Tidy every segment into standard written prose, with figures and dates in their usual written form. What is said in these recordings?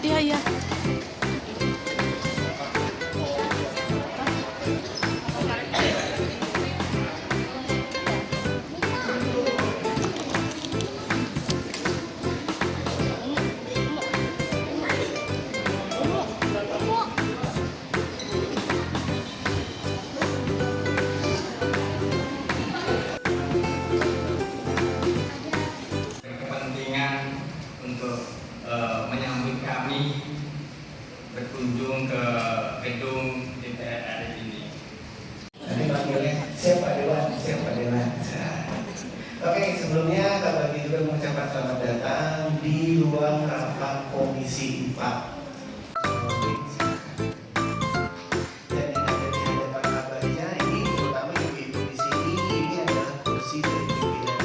Iya, iya. Kepentingan untuk menyambut kami berkunjung ke gedung DPR RI ini. Nanti panggilnya siapa Dewan, siapa Dewan. Oke, sebelumnya Kak Bagi juga mengucapkan selamat datang di ruang rapat Komisi 4. Dan yang ada di hadapan Kak Baginya ini, terutama ibu-ibu di sini, ini adalah kursi dari pimpinan.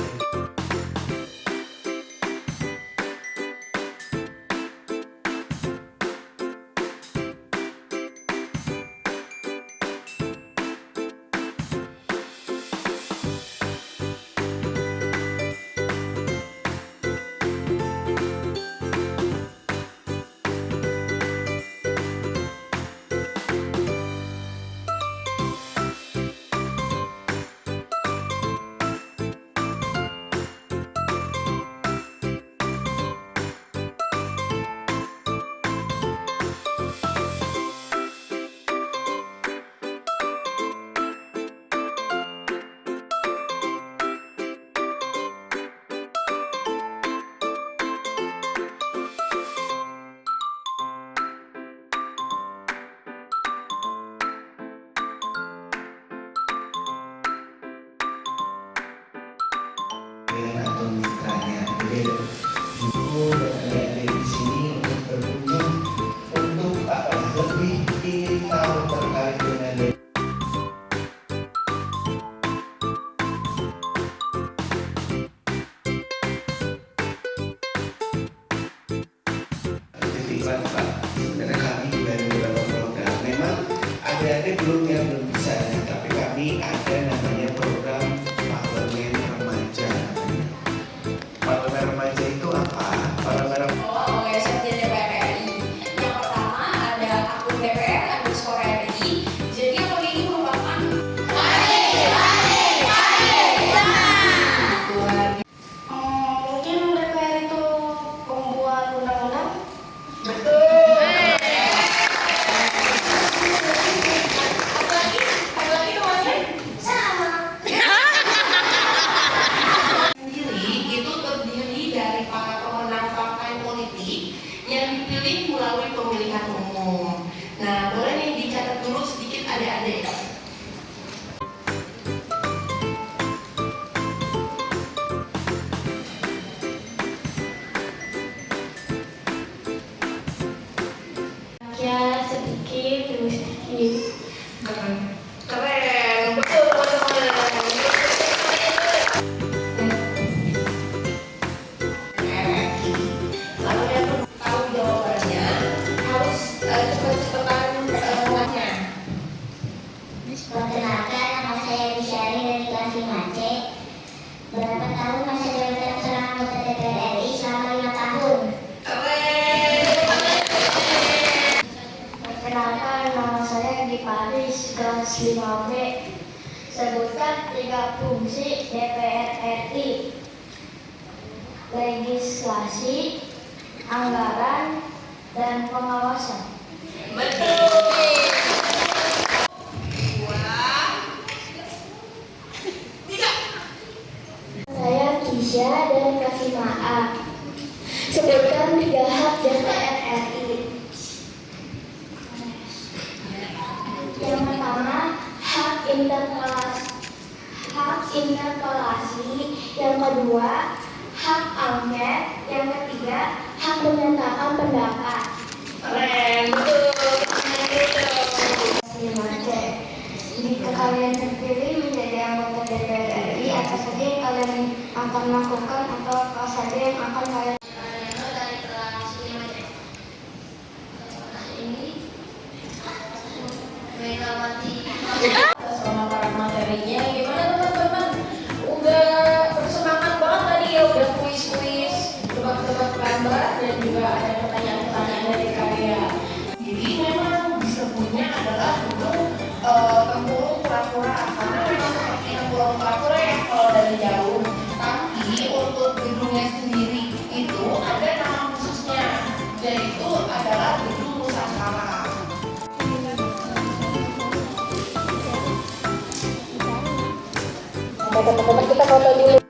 Atau mitranya, jadi ibu dan adik-adik di sini untuk berkunjung untuk lebih ingin tahu terkait dengan titipan Pak. Sebenarnya kami juga ada beberapa program. Memang adik-adik belum bisa, tapi kami ada namanya program Parlemen Remaja. Parlemen Remaja itu apa? Parlemen oleh Sekjen DPR RI. Yang pertama ada akun DPR_RI. Jadi akun ini merupakan mungkin DPR itu pembuat undang-undang. Betul. Apalagi teman-teman sama. Gusti. Keren. Keren. Betul, teman-teman. Kalau yang belum tahu jawabannya, harus cepat-cepatan nanya. Perkenalkan, nama saya Bisyari dari kelas 5C. Berapa tahun masa jabatan seorang anggota DPR RI? Selama 5 tahun. Keren. Perkenalkan, nama saya Di Paris, kelas 5B. Sebutkan 3 fungsi DPR RI: legislasi, anggaran, dan pengawasan. Betul. Saya Kisha dari kelas 5A. Sebutkan 3 hak DPR RI. Yang pertama, hak interpelasi. Yang kedua, hak angket. Yang ketiga, hak menyatakan pendapat. Keren. Betul. Jika kalian terpilih menjadi anggota DPR RI, apa saja yang kalian akan lakukan atau apa saja yang akan kalian dari kelas 5C. Ini Megawati. Sama para materinya gimana teman-teman? Udah bersemangat banget tadi ya, udah kuis-kuis, tebak-tebak gambar dan juga ada pertanyaan-pertanyaan dari kalian. Jadi memang disebutnya adalah gunung tempurung kura-kura, karena memang seperti tempurung kura-kura ya kalau dari jauh. Tapi untuk gedungnya sendiri itu ada nama khususnya, yaitu adalah gedung Nusantara. Teman-teman kita foto dulu.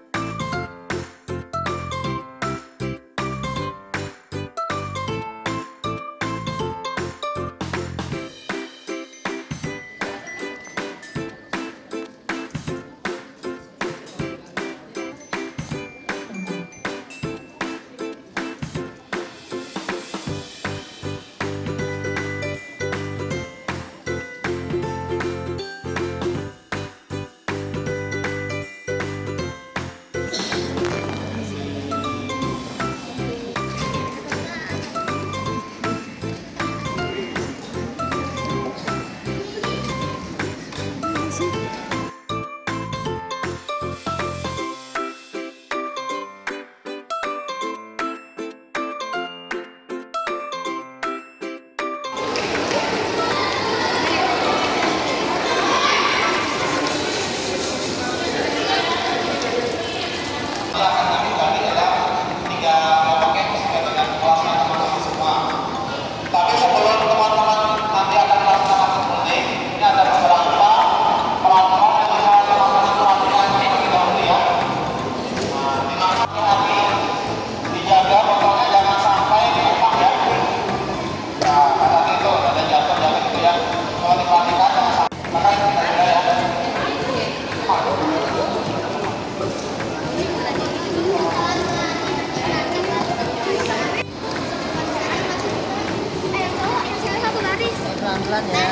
Pelan-pelan ya,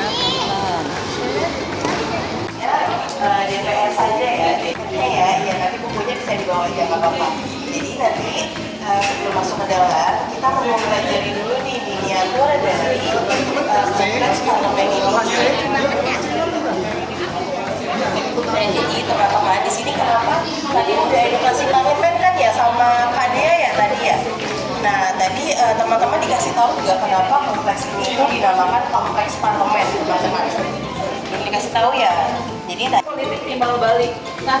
pelan-pelan. DPR saja ya, ya nanti bukunya bisa dibawa aja nggak apa-apa. Jadi nanti sebelum masuk ke dalam, kita mau pelajari dulu nih miniatur dari kompleks parlemen ini. Nah, jadi teman-teman di sini kenapa tadi udah edukasi parlemen kan ya sama Kak Dea ya tadi ya. Nah tadi teman-teman dikasih tahu juga kenapa kompleks ini itu dinamakan kompleks parlemen teman-teman. Belum dikasih tahu ya. Jadi politik timbal balik. Nah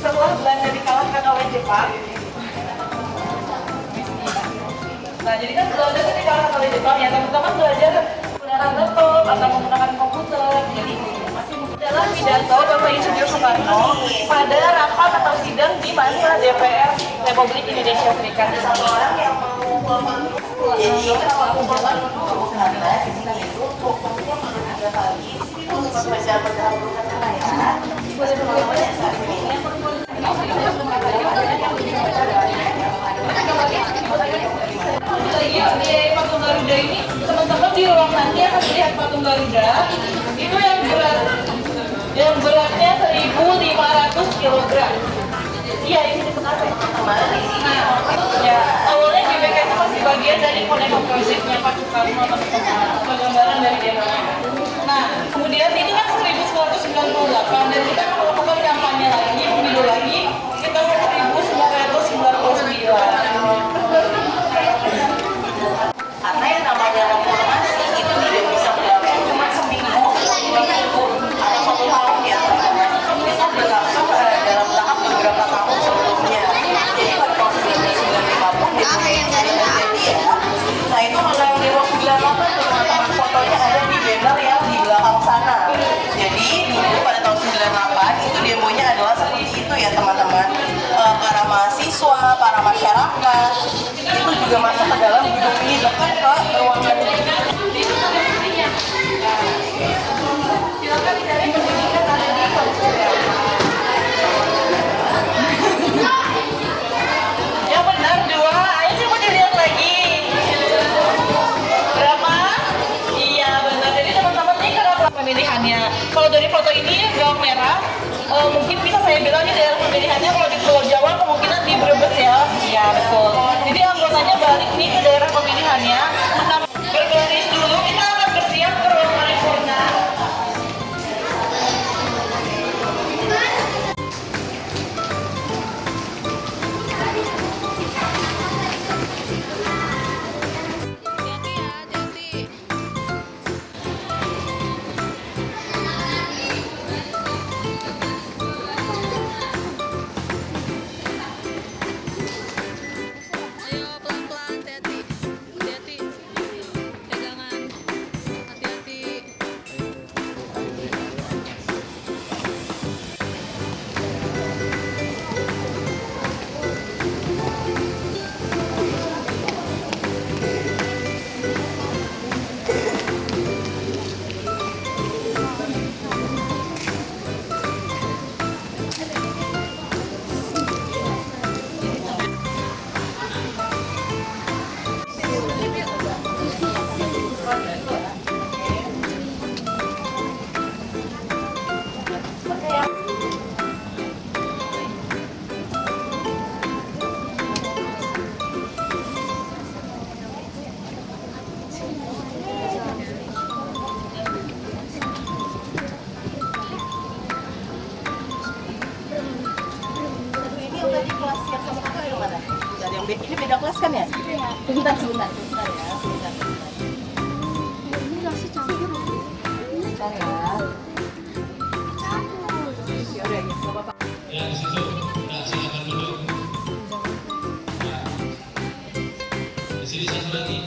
setelah Belanda dikalahkan oleh Jepang. Nah jadi kan Belanda itu dikalahkan oleh Jepang ya, teman-teman belajar menggunakan laptop atau menggunakan komputer. Jadi masih dalam pidato Bapak Insinyur Soekarno pada rapat atau sidang di masa DPR Republik Indonesia Serikat. Satu orang yang mau jadi kalau mau dulu karena di sini itu pokoknya makan 3 kali untuk membaca pendahuluan kata ya. Boleh teman-teman ya saat ini. Lagi di Patung Garuda ini teman-teman di ruang nanti akan melihat patung Garuda. Itu yang beratnya 1.500 kilogram. Iya, ini di tengah kemarin di sini. Ya, awalnya GBK itu masih bagian dari Koneko Project-nya Pak Soekarno, penggambaran dari dia. Nah, kemudian itu kan 1998 dan kita melakukan kampanye lagi, pemilu lagi, kita 1999. Karena yang namanya reformasi itu tidak bisa berlangsung cuma seminggu, 2 minggu, atau 1 tahun ya. Itu berlangsung dalam tahap beberapa tahun sebelumnya. Jadi pada tahun 1950 dia terjadi ya. Nah itu kalau yang di ruang 98 teman-teman fotonya ada di banner yang di belakang sana. Jadi dulu pada tahun 98 itu demonya adalah seperti itu ya teman-teman. Para mahasiswa, para masyarakat itu juga masuk ke dalam gedung ini dekat ke ruangan ini. Silakan dicari pendidikan ada di yang benar 2, ayo coba dilihat lagi. Berapa? Iya benar. Jadi teman-teman nih kenapa pemilihannya? Kalau dari foto ini gaung merah, mungkin bisa saya bilang ini daerah pemilihannya. Kalau di Pulau Jawa kemungkinan di Brebes ya. Iya betul. Jadi anggotanya balik nih ke daerah pemilihannya. Berbaris dulu, kita akan bersiap ke ruang paripurna. Ayo pelan-pelan, hati-hati. Hati-hati. Pegangan. Hati-hati. Ini udah di kelas yang sama kakak yang mana? Dari yang ini beda kelas kan ya? Sebentar ya. Sebentar. Ini masih campur. Bentar ya. Ya udah ya, nggak apa-apa. Ya di situ, nah silakan duduk. Nah, di sini satu lagi.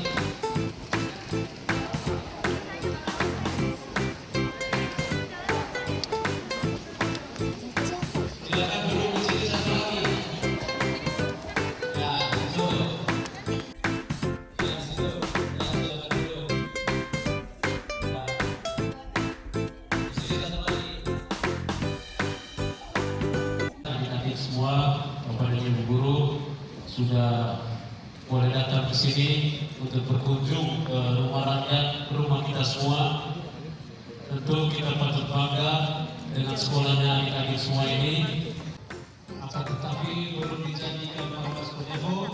Silakan duduk di sini satu lagi. Ya, situ. Ya, situ. Ya, silakan duduk. Nah, di sini satu lagi. Adik-adik semua, Bapak dan Ibu guru sudah boleh datang ke sini untuk berkunjung ke rumah rakyat, rumah kita semua. Tentu kita patut bangga dengan sekolahnya adik-adik semua ini. Akan tetapi belum dijanjikan Pak Mas Konevo,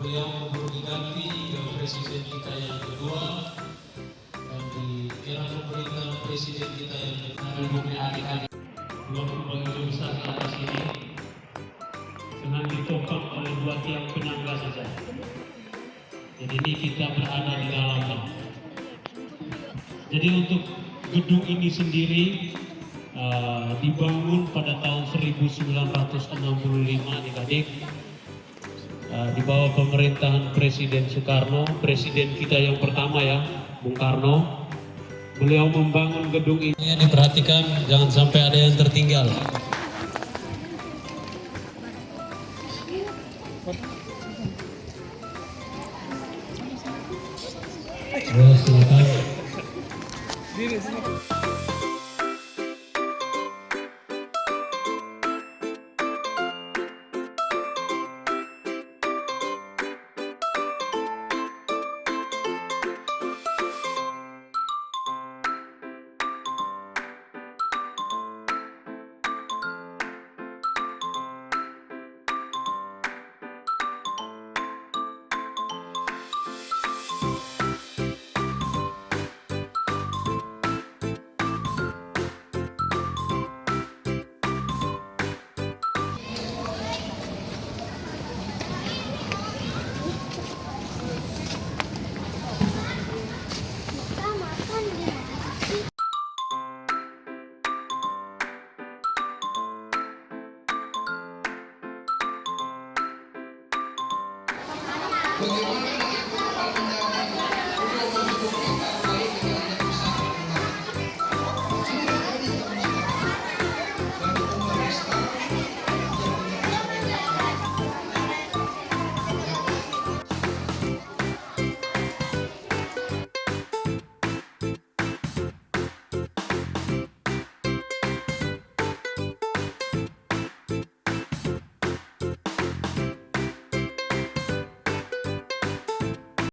beliau belum diganti ke presiden kita yang kedua. Dan di era pemerintahan presiden kita yang kedua, duduknya adik-adik belum begitu besar ke atas ini dengan ditopang oleh 2 tiang penyangga saja. Jadi ini kita berada di dalamnya. Jadi untuk gedung ini sendiri dibangun pada tahun 1965 adik-adik, di bawah pemerintahan Presiden Soekarno, presiden kita yang pertama ya, Bung Karno. Beliau membangun gedung ini. Diperhatikan jangan sampai ada yang tertinggal. Silakan. Bagaimana